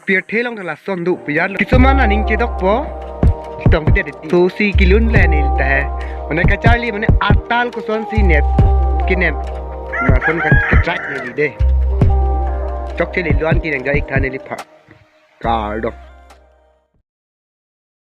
pirthe long thala sondu pian kisuman aning chedok po tong kete tu si kilun le nil ta mane ka charli mane atal ko son si net kinem ma son ka track ni de chok che li luan ki nang ga ik thane li pha car dok